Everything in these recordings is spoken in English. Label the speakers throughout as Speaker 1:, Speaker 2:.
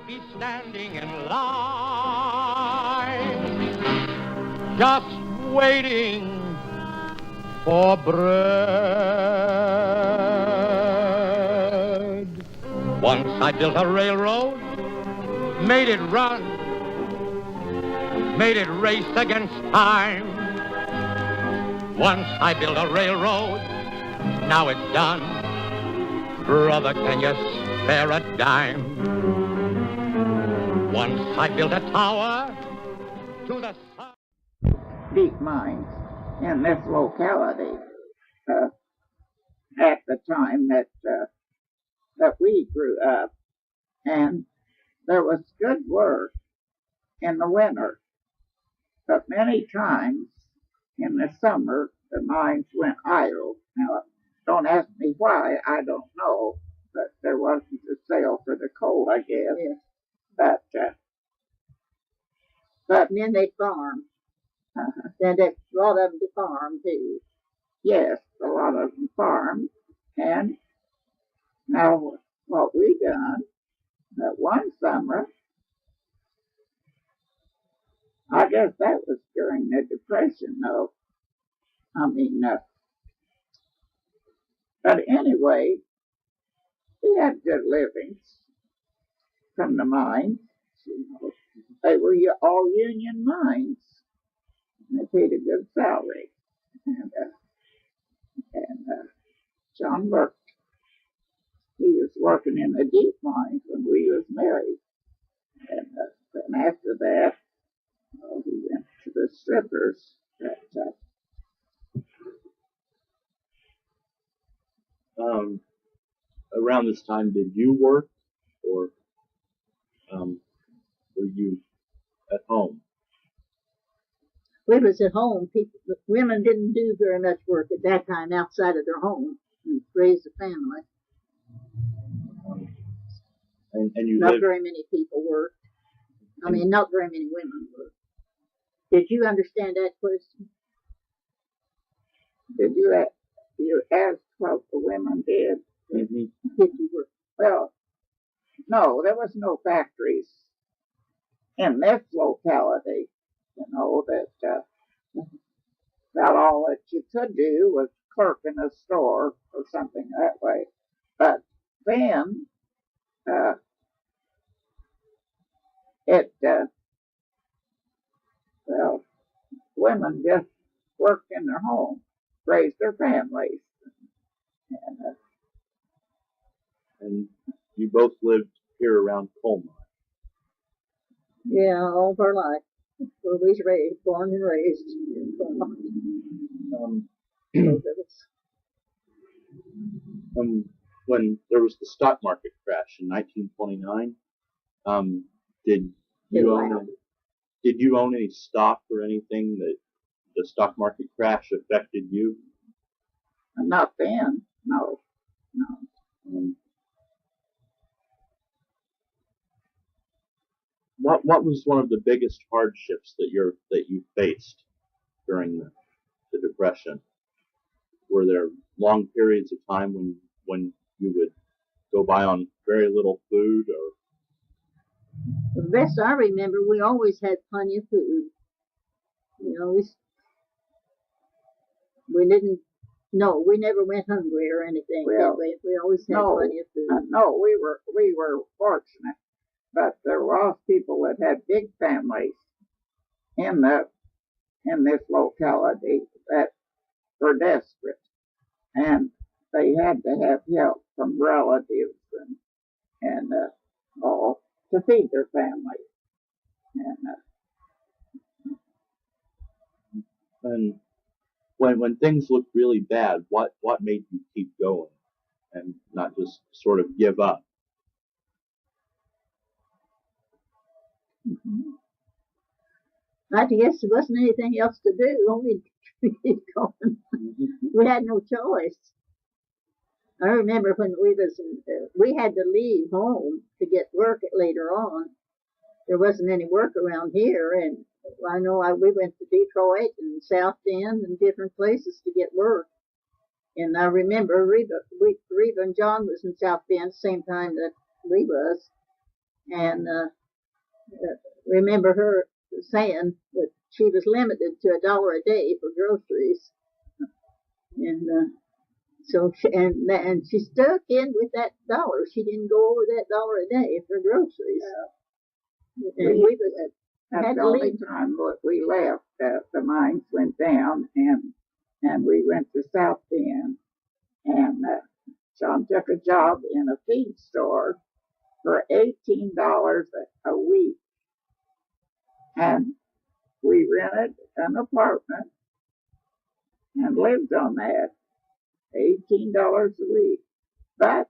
Speaker 1: be standing in line, just waiting for bread. Once I built a railroad, made it run, made it race against time. Once I built a railroad, now it's done. Brother, can you spare a dime? Once I built a tower to the sun.
Speaker 2: Deep mines in this locality at the time that we grew up, and there was good work in the winter, but many times in the summer the mines went idle. Now, don't ask me why, I don't know, but there wasn't a sale for the coal, I guess.
Speaker 3: Yeah.
Speaker 2: But
Speaker 3: And then they farm. Then they, a lot of them to farm too.
Speaker 2: yes, a lot of them farmed. And now what we done, that one summer, I guess that was during the Depression, though. But anyway, we had good livings from the mines. You know, they were all union mines. And they paid a good salary. And John worked. He was working in the deep mines when we was married. And then after that, he went to the strippers.
Speaker 4: Around this time, did you work, or were you at home?
Speaker 3: We was at home. People, women didn't do very much work at that time outside of their home and raise a family.
Speaker 4: And you
Speaker 3: Not
Speaker 4: lived,
Speaker 3: very many people worked. I mean, not very many women worked. Did you understand that question?
Speaker 2: Did you ask what the women did?
Speaker 4: Mhm.
Speaker 3: Did you work?
Speaker 2: Well, no, there was no factories in this locality. You know, that all that you could do was clerk in a store or something that way. But then, well, women just worked in their home, raised their families.
Speaker 4: And you both lived here around Colma.
Speaker 3: Yeah, all of our life. Where we was raised, born and raised.
Speaker 4: Um,
Speaker 3: Both of us.
Speaker 4: when there was the stock market crash in 1929, did you own any stock or anything that the stock market crash affected you?
Speaker 2: Not then, no.
Speaker 4: Um, what was one of the biggest hardships that you faced during the Depression? Were there long periods of time when you would go by on very little food, or
Speaker 3: The best I remember, we always had plenty of food. You know, we didn't. No, we never went hungry or anything.
Speaker 2: Well,
Speaker 3: we always had
Speaker 2: no,
Speaker 3: plenty of food.
Speaker 2: no, we were fortunate, but there were people that had big families in this locality that were desperate, and they had to have help from relatives and all to feed their families.
Speaker 4: and when things looked really bad, what made you keep going and not just sort of give up?
Speaker 3: I guess there wasn't anything else to do. Only to keep going. We had no choice. I remember when we had to leave home to get work later on. There wasn't any work around here, and I know we went to Detroit and South Bend and different places to get work. And I remember Reba and John was in South Bend same time that we was. and remember her saying that she was limited to $1 a day for groceries, and so and she stuck in with that dollar. She didn't go over that $1 a day for groceries. And we
Speaker 2: That's
Speaker 3: had
Speaker 2: the
Speaker 3: to
Speaker 2: only
Speaker 3: leave.
Speaker 2: time we left. The mines went down, and we went to South Bend, and John took a job in a feed store for $18 a week, and we rented an apartment and lived on that $18 a week. But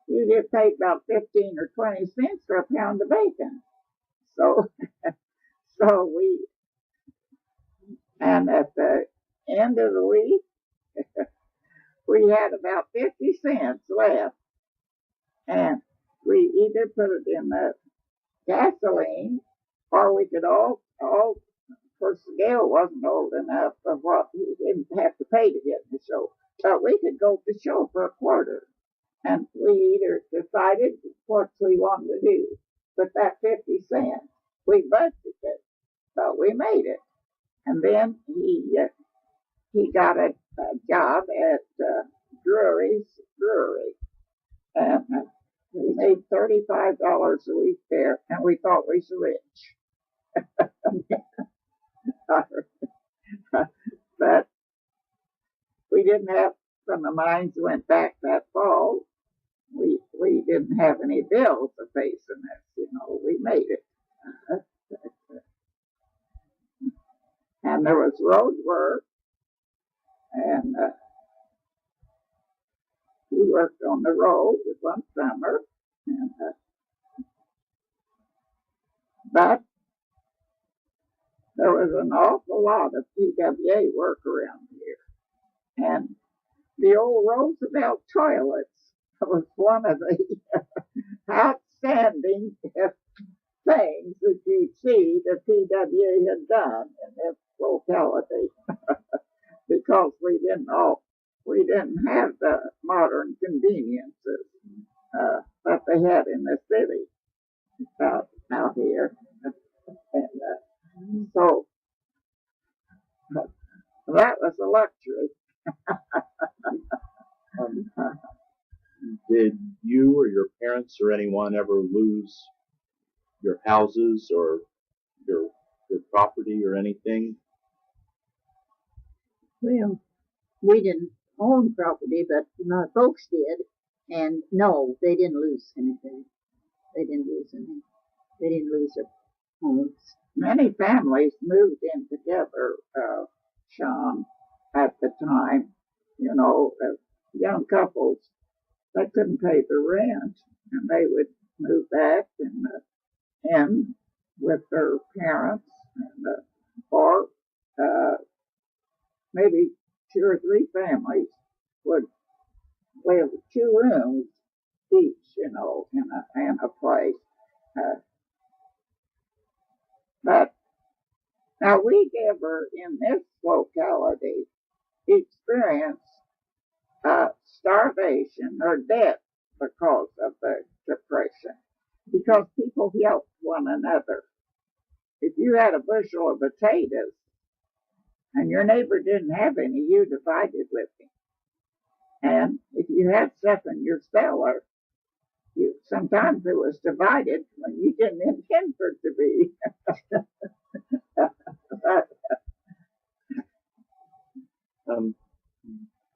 Speaker 2: you get paid about 15 or 20 cents for a pound of bacon. So, and at the end of the week, we had about 50 cents left. And we either put it in the gasoline, or we could of course, Gail wasn't old enough for what he didn't have to pay to get in the show. But we could go to the show for a quarter. And we either decided what we wanted to do. But that 50 cents, we budgeted it, but we made it. And then he got a job at Drury's Brewery, and we made $35 a week there, and we thought we was rich. But we didn't have, when the mines went back that fall, we didn't have any bills to face in this, we made it. And there was road work, and he worked on the road one summer, and, but there was an awful lot of PWA work around here. And the old Roosevelt toilets was one of the outstanding things that you see the PWA had done in this locality, because we didn't have the modern conveniences that they had in the city out here, and so that was a luxury.
Speaker 4: Did you or your parents or anyone ever lose your houses or your property or anything?
Speaker 3: Well, we didn't own property, but my folks did, and no, they didn't lose anything. They didn't lose anything. They didn't lose their homes.
Speaker 2: Many families moved in together, Sean, at the time. Young couples, they couldn't pay the rent, and they would move back and in with their parents, and, or maybe 2 or 3 families would live 2 rooms each, in a place. But now we never in this locality experienced starvation or death because of the Depression, because people helped one another. If you had a bushel of potatoes and your neighbor didn't have any, you divided with him. And if you had stuff in your cellar, sometimes it was divided when you didn't intend for it to be.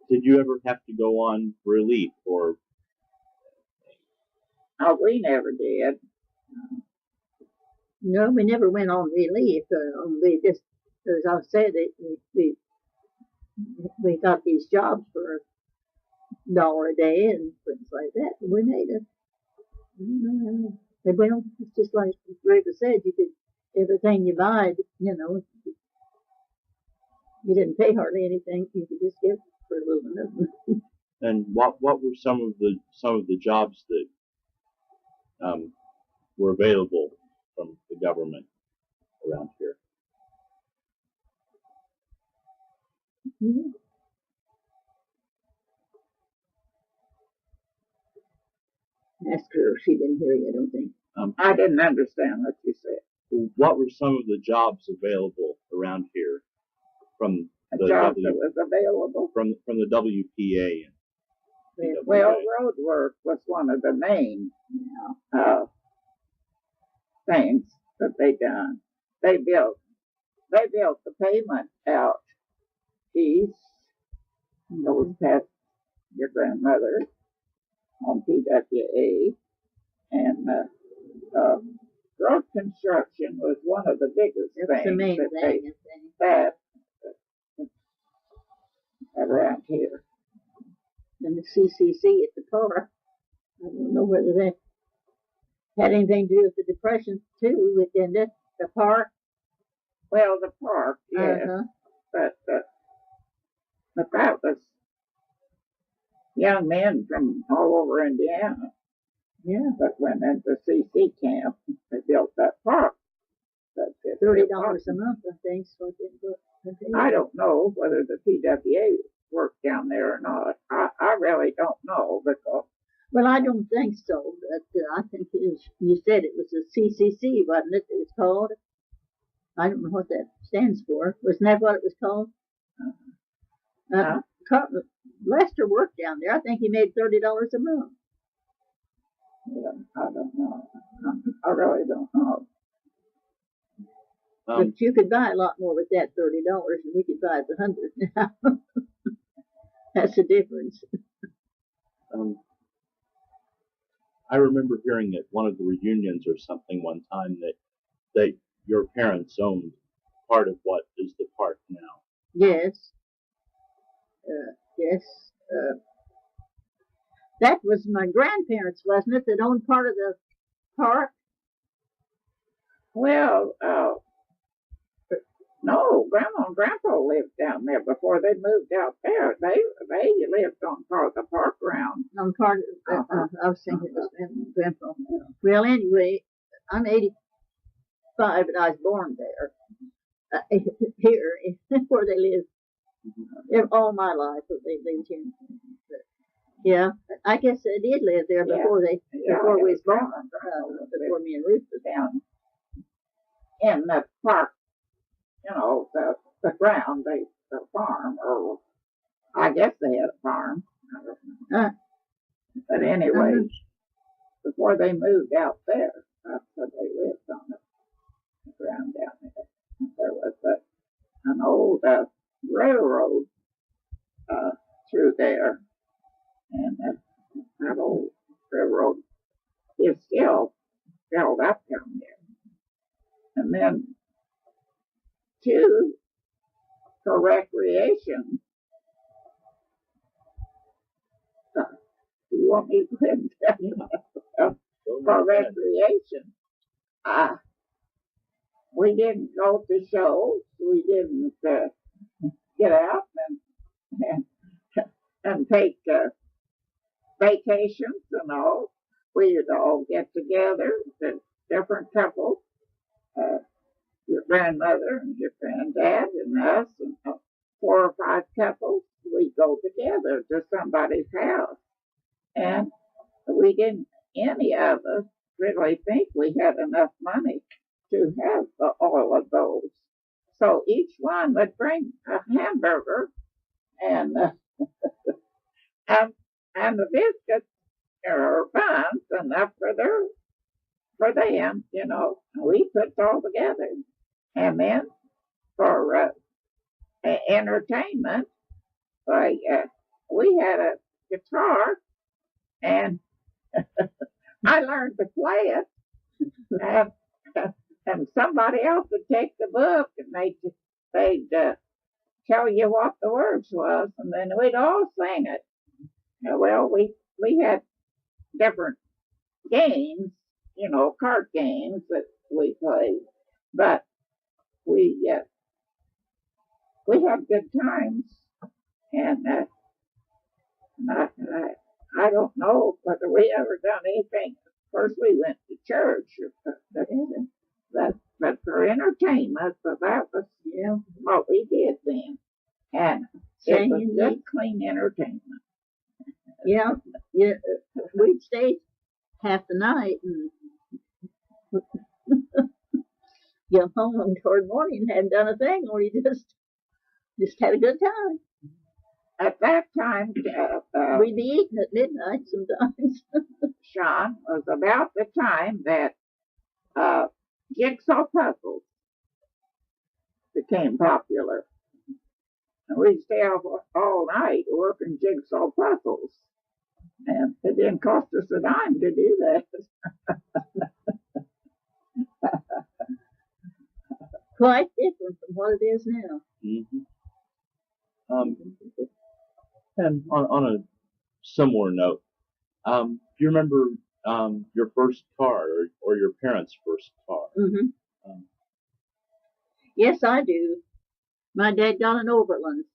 Speaker 4: Did you ever have to go on relief or?
Speaker 2: Oh, we never did.
Speaker 3: No, we never went on relief. We just, as I said, we got these jobs for $1 a day and things like that. And we made it. Well, it's just like Rita said, you could, everything you buy, you didn't pay hardly anything. You could just get for a little bit.
Speaker 4: And what were some of the jobs that were available from the government around here?
Speaker 3: Mm-hmm. Ask her. She didn't hear you, I don't think.
Speaker 2: I didn't understand what you said.
Speaker 4: What were some of the jobs available around here from
Speaker 2: A
Speaker 4: the
Speaker 2: job
Speaker 4: W
Speaker 2: that was available.
Speaker 4: from the WPA and
Speaker 2: Well,
Speaker 4: PWA?
Speaker 2: road work was one of the main
Speaker 3: Yeah.
Speaker 2: things that they done. They built the pavement out east, goes past your grandmother on PWA, and road construction was one of the biggest
Speaker 3: That's the
Speaker 2: things
Speaker 3: main
Speaker 2: that
Speaker 3: thing,
Speaker 2: they
Speaker 3: I think.
Speaker 2: had around here.
Speaker 3: And the CCC at the park. I don't know whether that had anything to do with the Depression too, within it, the park.
Speaker 2: Well, the park, yes,
Speaker 3: Uh-huh.
Speaker 2: but that was young men from all over Indiana
Speaker 3: Yeah.
Speaker 2: that went into CC camp. They built that park. But
Speaker 3: $30 a month, I think, is what they put.
Speaker 2: I don't know whether the PWA worked down there or not. I really don't know because
Speaker 3: Well, I don't think so, but I think it was, you said it was a CCC, wasn't it? It was called. I don't know what that stands for. Wasn't that what it was called? Lester worked down there. I think he made $30 a month.
Speaker 2: I don't know. I really don't know.
Speaker 3: But you could buy a lot more with that $30, and we could buy it for $100 now. That's the difference.
Speaker 4: I remember hearing at one of the reunions or something one time that your parents owned part of what is the park now.
Speaker 3: Yes. Yes. That was my grandparents, wasn't it, that owned part of the park?
Speaker 2: Well, no, Grandma and Grandpa lived down there before they moved out there. They lived on part of the park ground.
Speaker 3: On part of, I was thinking it was Grandpa. Well, anyway, I'm 85, but I was born there. Here, where they lived. All my life, they lived here. But, yeah, I guess they did live there before before we was born. Before me and Ruth was
Speaker 2: down in the park, you know, the ground, the farm, or I guess they had a farm. I don't know. But anyway, before they moved out there, that's where they lived on the ground down there. There was an old railroad through there, and that old railroad is still held up down there. And then, too, for recreation, you want me to go ahead and tell you? For recreation, we didn't go to shows. We didn't get out and take vacations and all. We'd all get together, the different couples, your grandmother and your granddad and us, and 4 or 5 couples. We'd go together to somebody's house. And we didn't, any of us, really think we had enough money to have all of those. So each one would bring a hamburger and the biscuits or buns enough for them, you know. We put it all together. And then for entertainment, we had a guitar, and I learned to play it. And somebody else would take the book, and they'd tell you what the words was, and then we'd all sing it. Well, we had different games, you know, card games that we played, but we had good times, and I don't know whether we ever done anything. First, we went to church, but for entertainment, so that was what we did then, and it was good, clean entertainment.
Speaker 3: Yeah, we'd stay half the night and get home toward morning and hadn't done a thing, or you just had a good time.
Speaker 2: At that time,
Speaker 3: We'd be eating at midnight sometimes.
Speaker 2: Sean, was about the time that jigsaw puzzles became popular. And we'd stay up all night working jigsaw puzzles. And it didn't cost us a dime to do that.
Speaker 3: Quite different from what it is now.
Speaker 4: Mm-hmm. And on a similar note, do you remember your first car or your parents' first car?
Speaker 3: Mm-hmm.
Speaker 4: Um,
Speaker 3: Yes, I do. My dad got an Overland.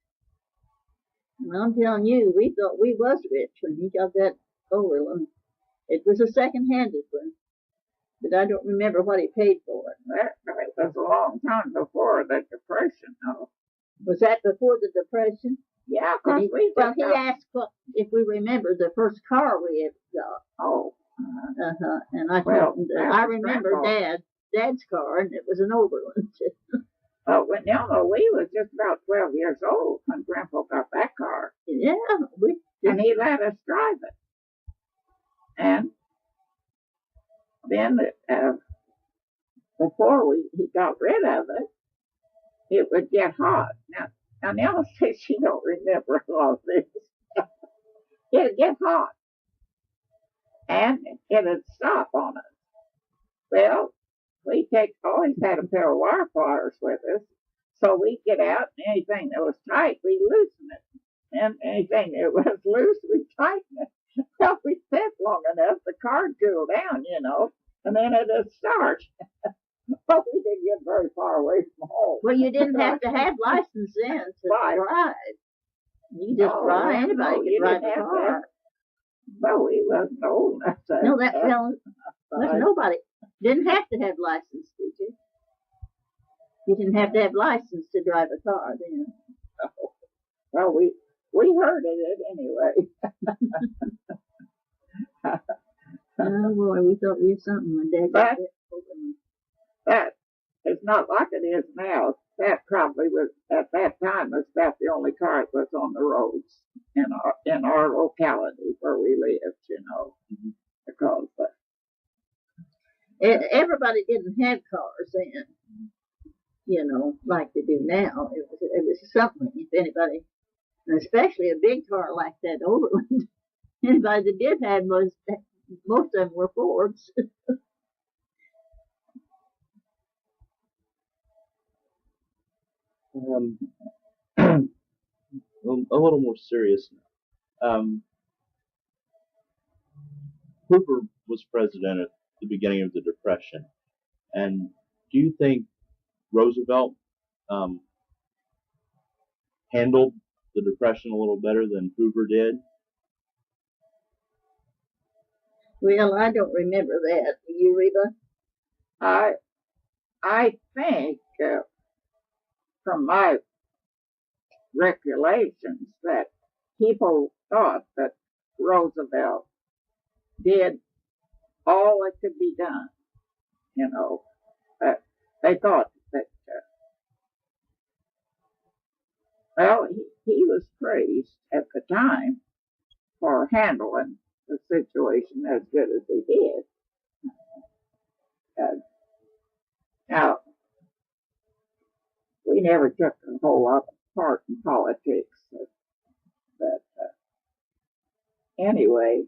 Speaker 3: And I'm telling you, we thought we was rich when he got that Overland. It was a second-handed one, but I don't remember what he paid for it.
Speaker 2: That was a long time before the Depression, though.
Speaker 3: Was that before the Depression?
Speaker 2: Yeah,
Speaker 3: And
Speaker 2: because
Speaker 3: he asked if we remember the first car we ever got.
Speaker 2: Oh.
Speaker 3: And I
Speaker 2: Well,
Speaker 3: told him
Speaker 2: that
Speaker 3: I
Speaker 2: was
Speaker 3: remember
Speaker 2: Grandpa.
Speaker 3: Dad's car, and it was an Overland.
Speaker 2: When Elma Lee was just about 12 years old when Grandpa got that car.
Speaker 3: Yeah,
Speaker 2: And he let us drive it. And then before he got rid of it would get hot. Now Nella says she don't remember all this. It'd get hot. And it'd stop on us. Well, we always had a pair of wire pliers with us. So we'd get out and anything that was tight, we'd loosen it. And anything that was loose, we'd tighten it. Well, we sat long enough, the car'd cool down, and then it'd start. But we didn't get very far away from home.
Speaker 3: Well, you didn't have to have license then to drive. You just drive. Anybody could drive a car.
Speaker 2: Well, we wasn't old enough to.
Speaker 3: No, nobody didn't have to have license, did you? You didn't have to have license to drive a car then.
Speaker 2: Well, we heard of it anyway.
Speaker 3: Oh boy, we thought we were something when Dad got it.
Speaker 2: That is not like it is now. That probably was at that time was about the only car that was on the roads in our locality where we lived, because
Speaker 3: everybody didn't have cars then, like they do now. It was something if anybody, and especially a big car like that Overland. Anybody that did have most of them were Fords.
Speaker 4: A little more serious now. Hoover was president at the beginning of the Depression, and do you think Roosevelt handled the Depression a little better than Hoover did?
Speaker 3: Well, I don't remember that. Do you, Reba?
Speaker 2: I think from my recollections that people thought that Roosevelt did all that could be done. They thought that, he was praised at the time for handling the situation as good as he did. Now, we never took a whole lot of part in politics, but anyway,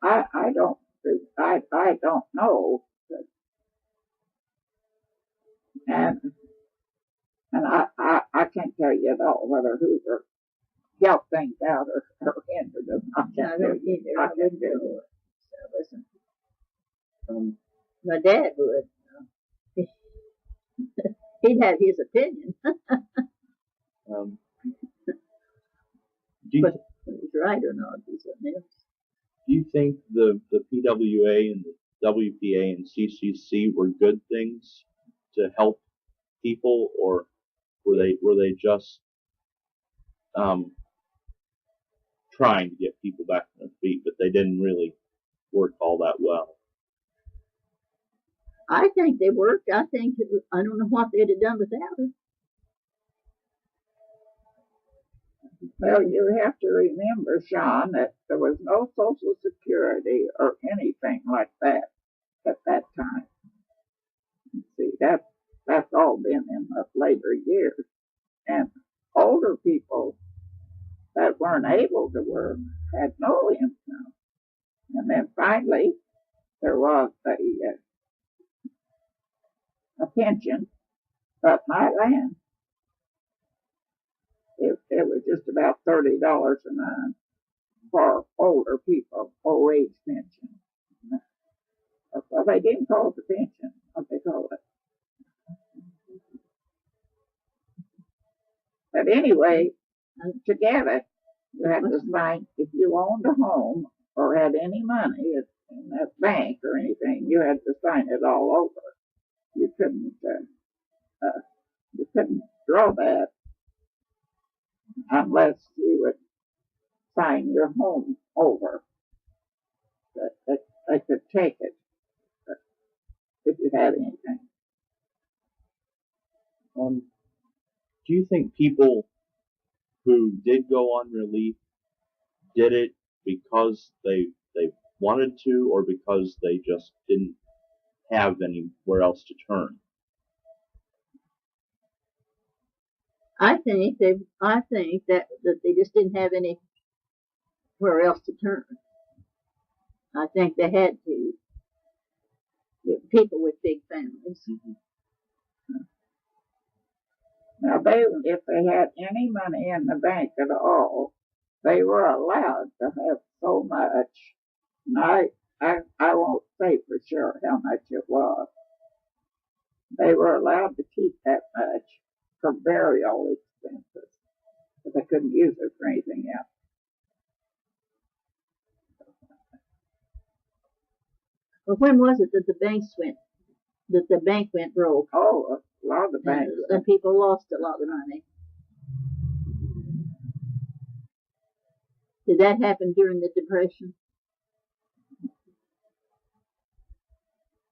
Speaker 2: I don't know, and I can't tell you at all whether Hoover helped things out or hindered them. I can't do it.
Speaker 3: My dad would. He'd have his opinion. But he's right or not is something else.
Speaker 4: Do you think the PWA and the WPA and CCC were good things to help people, or were they just trying to get people back on their feet, but they didn't really work all that well.
Speaker 3: I think they worked. I think I don't know what they'd have done without it.
Speaker 2: Well, you have to remember, Sean, that there was no Social Security or anything like that at that time. See, that's all been in the later years. And older people that weren't able to work had no income. And then finally, there was a pension, but my land, it was just about $30 a month for older people, old age pension. Well, they didn't call it the pension, what they called it. But anyway, to get it, you had to sign, if you owned a home or had any money in that bank or anything, you had to sign it all over. You couldn't draw that unless you would sign your home over. That they could take it if you had anything.
Speaker 4: Do you think people who did go on relief did it because they wanted to, or because they just didn't have anywhere else to turn?
Speaker 3: I think that they just didn't have anywhere else to turn. I think they had to. People with big families.
Speaker 4: Mm-hmm.
Speaker 2: Now, if they had any money in the bank at all, they were allowed to have so much. And I won't say for sure how much it was. They were allowed to keep that much for burial expenses, but they couldn't use it for anything else.
Speaker 3: Well, when was it that the bank went broke?
Speaker 2: Oh, a lot of the banks.
Speaker 3: And people lost a lot of money. Did that happen during the Depression?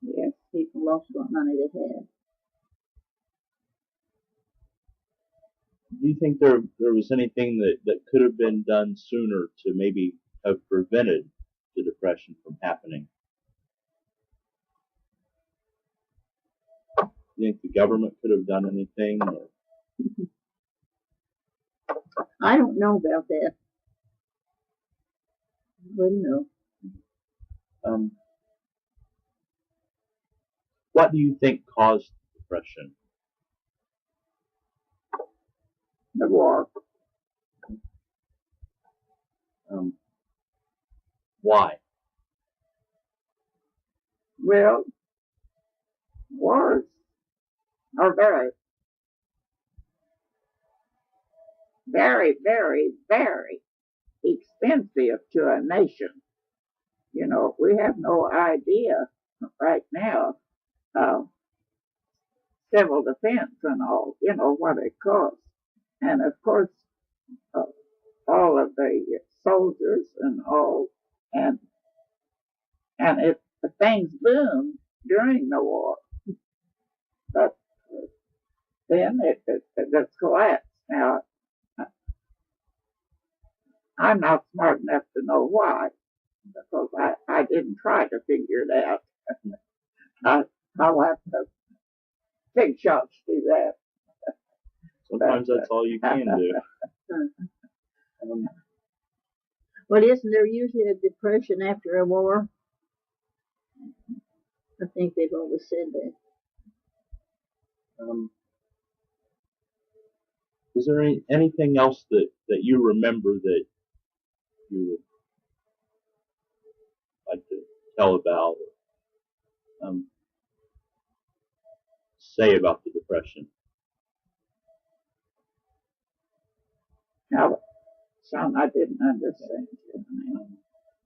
Speaker 2: Yes.
Speaker 3: People lost what money they had.
Speaker 4: Do you think there was anything that could have been done sooner to maybe have prevented the Depression from happening? Do you think the government could have done anything? Or?
Speaker 3: I don't know about that. Wouldn't know.
Speaker 4: What do you think caused the Depression?
Speaker 2: The war.
Speaker 4: Why?
Speaker 2: Well, wars are very, very, very, very expensive to a nation. You know, we have no idea right now civil defense and all, you know, what it costs. And of course, all of the soldiers and all, and if things boomed during the war, but then it just collapsed. Now, I'm not smart enough to know why, because I didn't try to figure it out. I'll have to big shots do that.
Speaker 4: Sometimes that's all you can do.
Speaker 3: Well, isn't there usually a depression after a war? I think they've always said that.
Speaker 4: Is there anything else that you remember that you would like to tell about, or say about the Depression?
Speaker 2: Now, son, I didn't understand.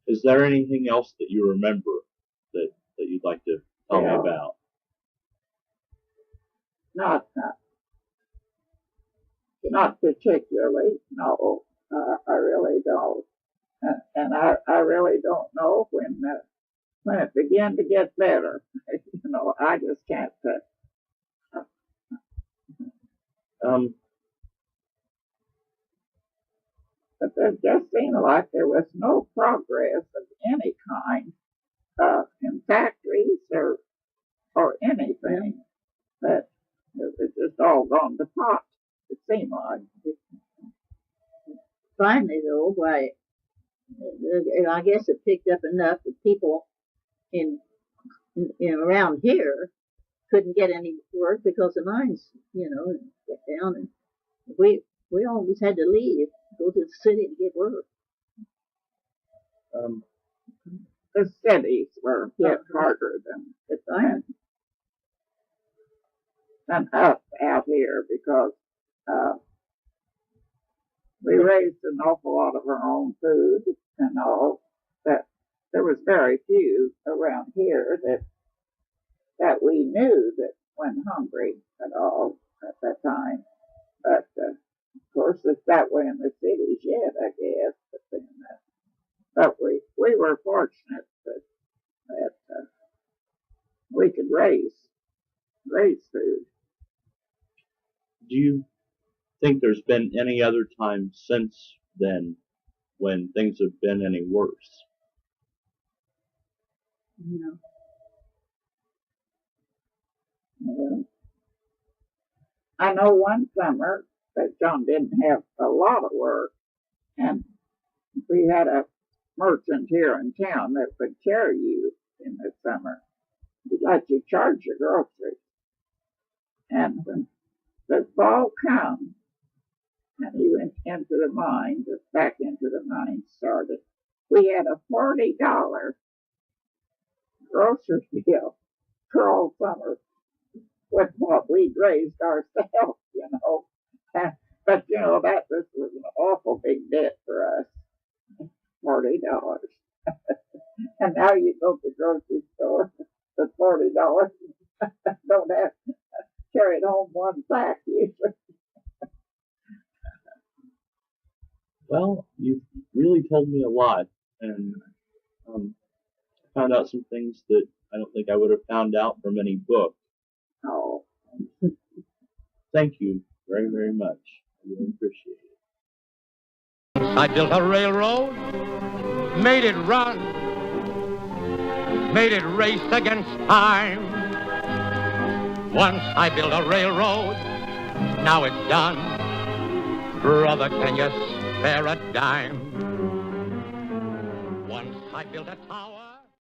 Speaker 4: Is there anything else that you remember that you'd like to tell me about?
Speaker 2: Not particularly. No, I really don't. And I really don't know when it began to get better. You know, I just can't. But there just seemed like there was no progress of any kind in factories or anything. That it was just all gone to pot. It seemed like.
Speaker 3: Finally, though, why, I guess it picked up enough that people in around here couldn't get any work because the mines, got down, and we always had to leave, go to the city to get work.
Speaker 2: The cities were hit harder than us out here because we raised an awful lot of our own food and all. That there was very few around here that we knew that went hungry at all at that time. But of course, it's that way in the cities yet, I guess. But we were fortunate that we could raise food.
Speaker 4: Do you think there's been any other time since then when things have been any worse?
Speaker 3: No.
Speaker 2: I know one summer that John didn't have a lot of work, and we had a merchant here in town that would carry you in the summer. He'd let you charge your groceries. And when the fall come, and he went into the mine, back into the mine, started, we had a $40 grocery bill for all summer with what we'd raised ourselves, But, that this was an awful big debt for us, $40. And now you go to the grocery store with $40, don't have to carry it home one sack usually.
Speaker 4: Well, you've really told me a lot, and I found out some things that I don't think I would have found out from any book.
Speaker 2: Oh.
Speaker 4: Thank you very, very much. I really appreciate it.
Speaker 1: I built a railroad, made it run, made it race against time. Once I built a railroad, now it's done. Brother, can you spare a dime? Once I built a tower.